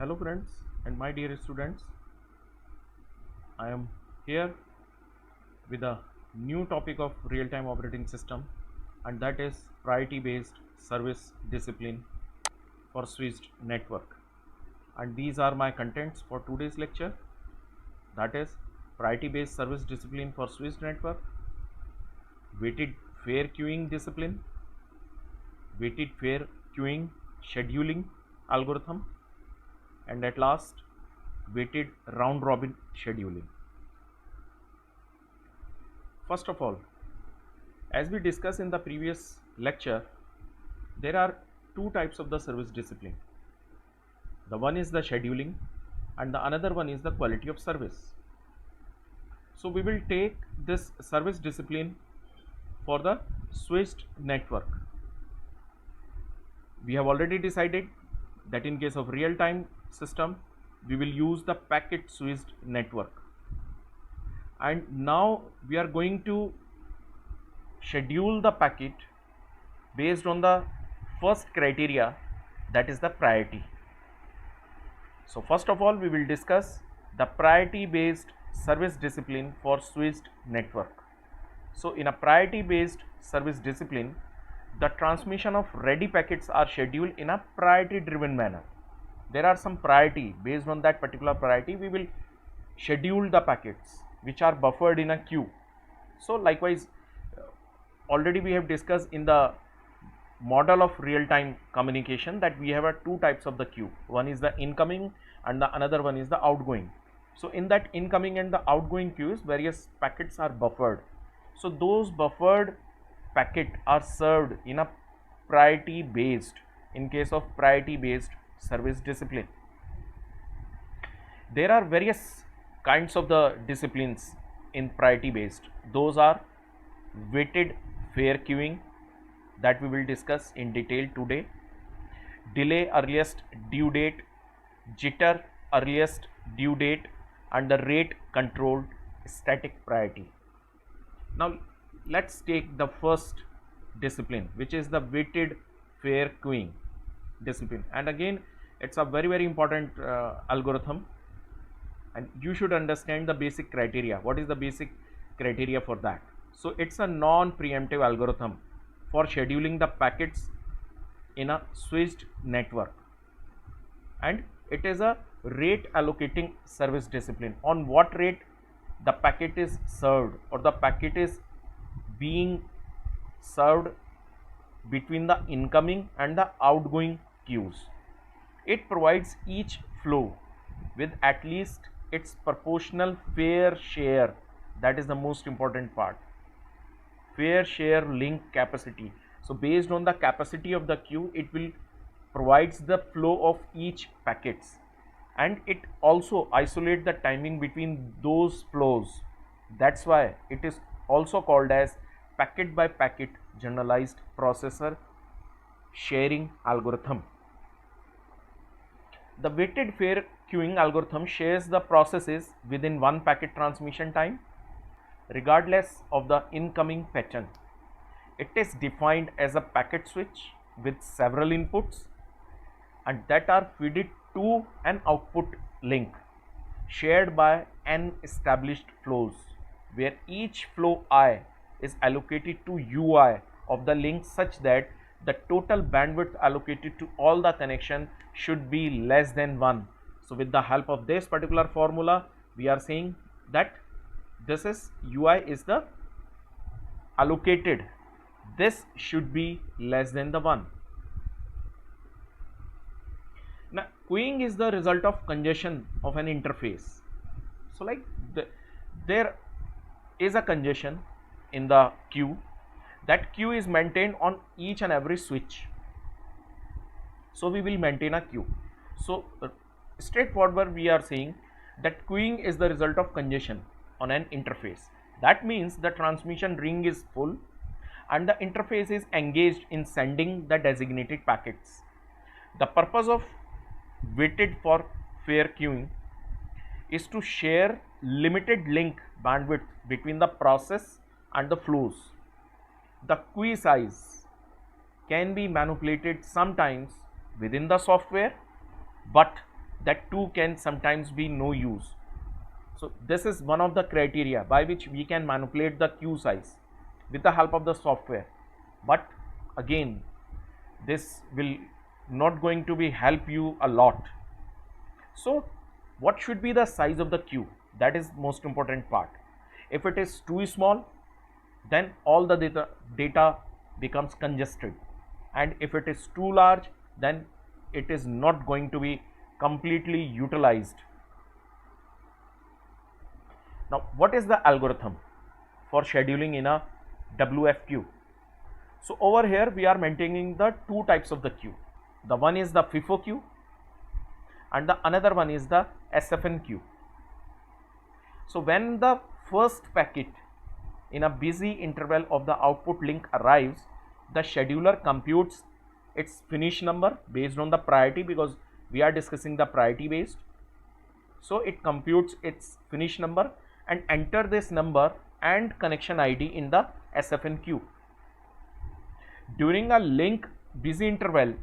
Hello friends and my dear students, I am here with a new topic of real-time operating system, and that is priority based service discipline for switched network. And these are my contents for today's lecture, that is priority based service discipline for switched network, weighted fair queuing discipline, weighted fair queuing scheduling algorithm, and at last weighted round robin scheduling. First of all, as we discussed in the previous lecture, there are two types of the service discipline. The one is the scheduling and the another one is the quality of service. So we will take this service discipline for the switched network. We have already decided that in case of real-time system, we will use the packet switched network. And now we are going to schedule the packet based on the first criteria, that is the priority. So first of all, we will discuss the priority based service discipline for switched network. So in a priority based service discipline, the transmission of ready packets are scheduled in a priority driven manner. There are some priority, based on that particular priority we will schedule the packets which are buffered in a queue. So likewise, already we have discussed in the model of real-time communication that we have two types of the queue. One is the incoming and the another one is the outgoing. So in that incoming and the outgoing queues, various packets are buffered. So those buffered packet are served in a priority based, in case of priority based service discipline. There are various kinds of the disciplines in priority based. Those are weighted fair queuing, that we will discuss in detail today, delay earliest due date, jitter earliest due date, and the rate controlled static priority. Now let's take the first discipline, which is the weighted fair queuing discipline. And again, it's a very important algorithm, and you should understand the basic criteria. What is the basic criteria for that? So it's a non-preemptive algorithm for scheduling the packets in a switched network, and it is a rate allocating service discipline. On what rate the packet is served or the packet is being served between the incoming and the outgoing queues. It provides each flow with at least its proportional fair share, that is the most important part, fair share link capacity. So based on the capacity of the queue, it will provides the flow of each packets, and it also isolate the timing between those flows. That's why it is also called as packet by packet generalized processor sharing algorithm. The weighted fair queuing algorithm shares the processes within one packet transmission time, regardless of the incoming pattern. It is defined as a packet switch with several inputs and that are fed to an output link shared by n established flows, where each flow I is allocated to ui of the link such that the total bandwidth allocated to all the connection should be less than 1. So with the help of this particular formula, we are saying that this is ui is the allocated, this should be less than the 1. Now queuing is the result of congestion of an interface. So like there is a congestion in the queue. That queue is maintained on each and every switch. So we will maintain a queue. So straightforward, we are saying that queuing is the result of congestion on an interface. That means the transmission ring is full and the interface is engaged in sending the designated packets. The purpose of weighted for fair queuing is to share limited link bandwidth between the process and the flows. The queue size can be manipulated sometimes within the software, but that 2 can sometimes be no use. So this is one of the criteria by which we can manipulate the queue size with the help of the software. But again, this will not going to be help you a lot. So what should be the size of the queue? That is most important part. If it is too small, then all the data becomes congested, and if it is too large, then it is not going to be completely utilized. Now, what is the algorithm for scheduling in a WF queue? So over here we are maintaining the two types of the queue. The one is the FIFO queue and the another one is the SFN queue. So when the first packet in a busy interval of the output link arrives, the scheduler computes its finish number based on the priority, because we are discussing the priority based. So it computes its finish number and enter this number and connection ID in the SFN queue. During a link busy interval,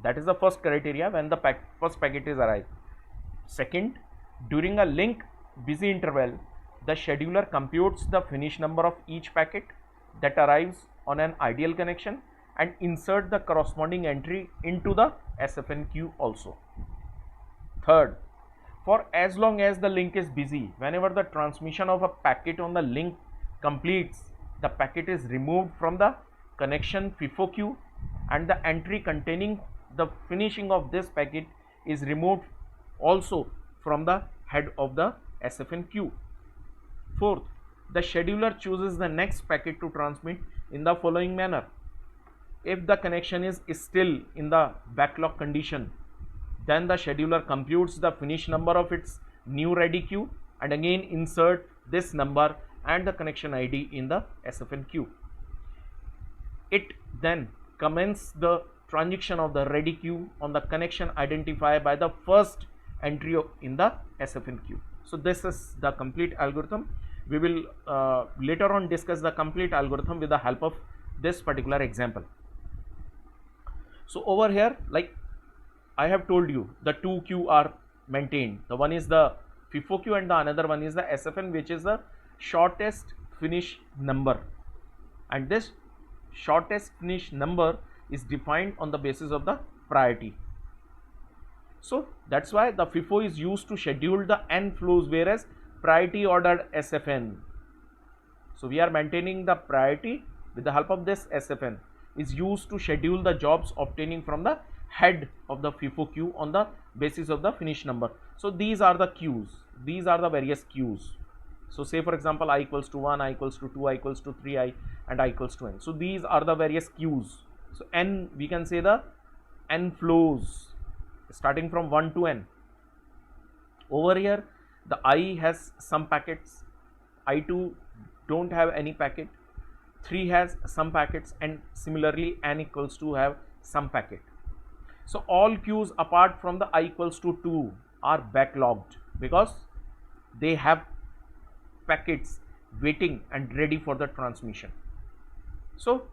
that is the first criteria when the first packet is arrived. Second, during a link busy interval, the scheduler computes the finish number of each packet that arrives on an ideal connection and insert the corresponding entry into the SFN queue also. Third, for as long as the link is busy, whenever the transmission of a packet on the link completes, the packet is removed from the connection FIFO queue and the entry containing the finishing of this packet is removed also from the head of the SFN queue. Fourth, the scheduler chooses the next packet to transmit in the following manner. If the connection is still in the backlog condition, then the scheduler computes the finish number of its new ready queue and again insert this number and the connection ID in the SFN queue. It then commences the transaction of the ready queue on the connection identified by the first entry in the SFN queue. So this is the complete algorithm. We will later on discuss the complete algorithm with the help of this particular example. So over here, like I have told you, the two queue are maintained. The one is the FIFO queue and the another one is the SFN, which is the shortest finish number, and this shortest finish number is defined on the basis of the priority. So that's why the FIFO is used to schedule the n flows, whereas priority ordered SFN, so we are maintaining the priority with the help of this SFN, is used to schedule the jobs obtaining from the head of the FIFO queue on the basis of the finish number. So these are the queues, these are the various queues. So say for example, I equals to 1, I equals to 2, I equals to 3, I and I equals to n. So these are the various queues. So n, we can say the n flows starting from 1 to n. Over here the I has some packets, I2 don't have any packet, 3 has some packets, and similarly n equals to have some packet. So all queues apart from the I equals to 2 are backlogged because they have packets waiting and ready for the transmission. So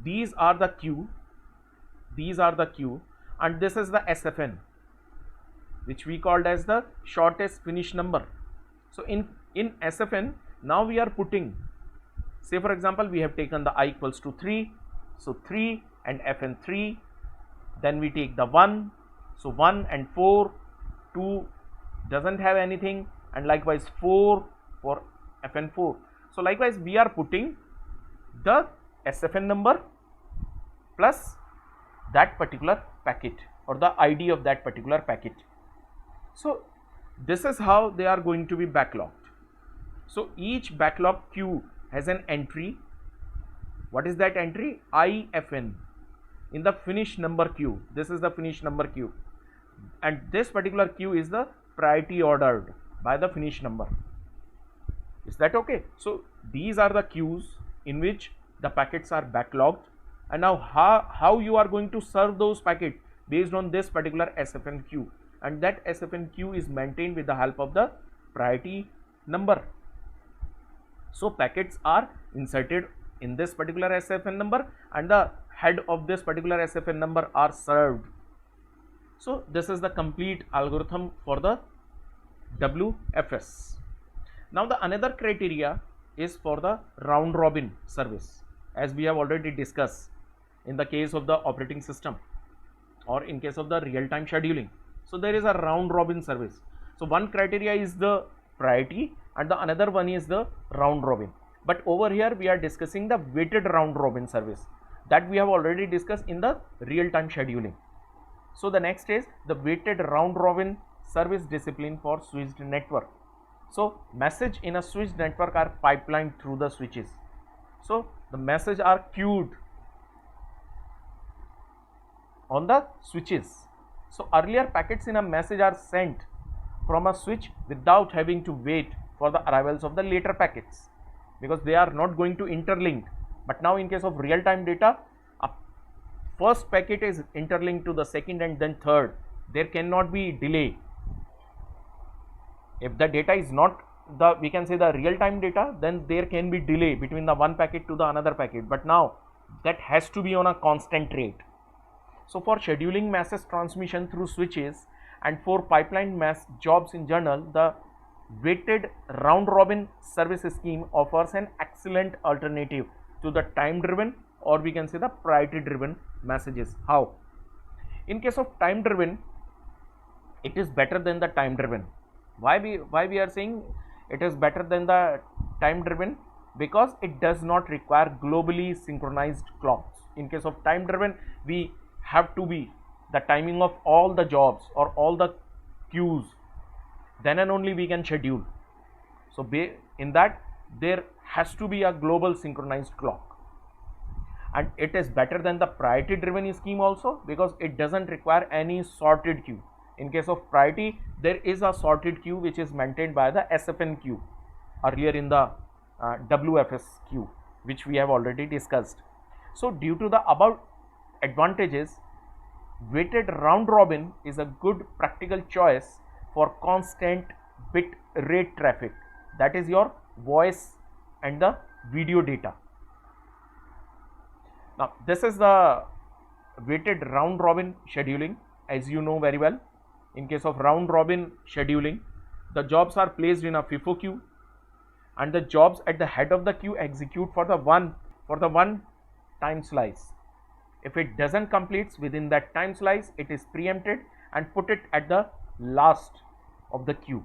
these are the queue, and this is the SFN, which we called as the shortest finish number. So in SFN, now we are putting, say for example, we have taken the I equals to 3, so 3 and FN 3, then we take the 1, so 1 and 4, 2 doesn't have anything, and likewise 4 for FN 4. So likewise we are putting the SFN number plus that particular packet or the ID of that particular packet. So this is how they are going to be backlogged. So each backlog queue has an entry. What is that entry? IFN in the finish number queue. This is the finish number queue, and this particular queue is the priority ordered by the finish number. Is that okay? So these are the queues in which the packets are backlogged, and now how you are going to serve those packets based on this particular SFN queue, and that SFN queue is maintained with the help of the priority number. So packets are inserted in this particular SFN number and the head of this particular SFN number are served. So this is the complete algorithm for the WFS. Now the another criteria is for the round robin service, as we have already discussed in the case of the operating system or in case of the real-time scheduling. So there is a round robin service. So one criteria is the priority and the another one is the round robin. But over here we are discussing the weighted round robin service that we have already discussed in the real-time scheduling. So the next is the weighted round robin service discipline for switched network. So message in a switched network are pipelined through the switches. So the message are queued on the switches. So earlier packets in a message are sent from a switch without having to wait for the arrivals of the later packets, because they are not going to interlink. But now in case of real-time data, a first packet is interlinked to the second and then third. There cannot be delay. If the data is not the, we can say the real-time data, then there can be delay between the one packet to the another packet. But now that has to be on a constant rate. So for scheduling message transmission through switches and for pipeline mass jobs in general, the weighted round robin service scheme offers an excellent alternative to the time driven, or we can say the priority driven messages. How? In case of time driven, it is better than the time driven. Why we are saying it is better than the time driven? Because it does not require globally synchronized clocks. In case of time driven, we have to be the timing of all the jobs or all the queues, then and only we can schedule. So in that there has to be a global synchronized clock, and it is better than the priority driven scheme also because it doesn't require any sorted queue. In case of priority, there is a sorted queue which is maintained by the SFN queue earlier in the WFS queue, which we have already discussed. So due to the above advantages, weighted round robin is a good practical choice for constant bit rate traffic, that is your voice and the video data. Now this is the weighted round robin scheduling, as you know very well. In case of round robin scheduling, the jobs are placed in a FIFO queue and the jobs at the head of the queue execute for the one time slice. If it doesn't complete within that time slice, it is preempted and put it at the last of the queue.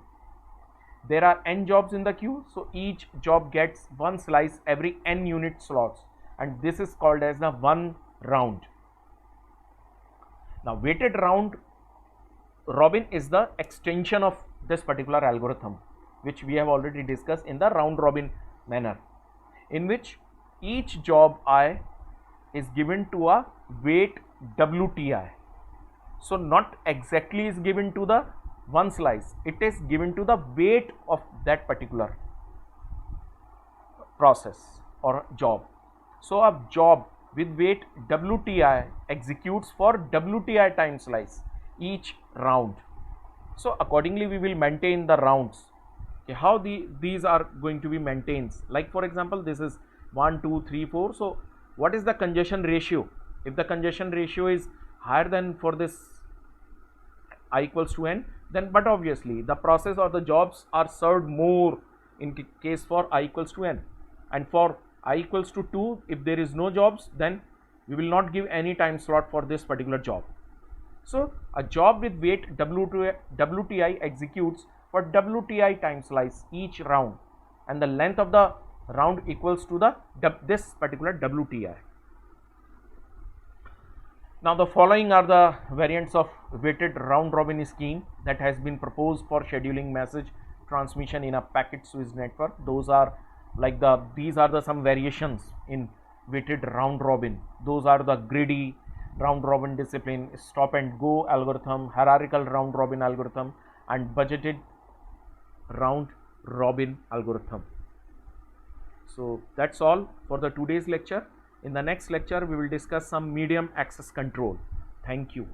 There are n jobs in the queue, so each job gets one slice every n unit slots, and this is called as the one round. Now weighted round robin is the extension of this particular algorithm, which we have already discussed in the round robin manner, in which each job I is given to a weight WTI. So not exactly is given to the one slice, it is given to the weight of that particular process or job. So a job with weight WTI executes for WTI time slice each round. So accordingly we will maintain the rounds. Okay, how these are going to be maintained? Like for example, this is 1, 2, 3, 4. So what is the congestion ratio? If the congestion ratio is higher than for this I equals to n, then but obviously the process or the jobs are served more in case for I equals to n, and for I equals to 2, if there is no jobs, then we will not give any time slot for this particular job. So a job with weight WTI executes for WTI time slice each round, and the length of the round equals to the this particular WTI. Now the following are the variants of weighted round robin scheme that has been proposed for scheduling message transmission in a packet switch network. Those are like these are the some variations in weighted round robin. Those are the greedy round robin discipline, stop and go algorithm, hierarchical round robin algorithm, and budgeted round robin algorithm. So that's all for the today's lecture. In the next lecture we will discuss some medium access control. Thank you.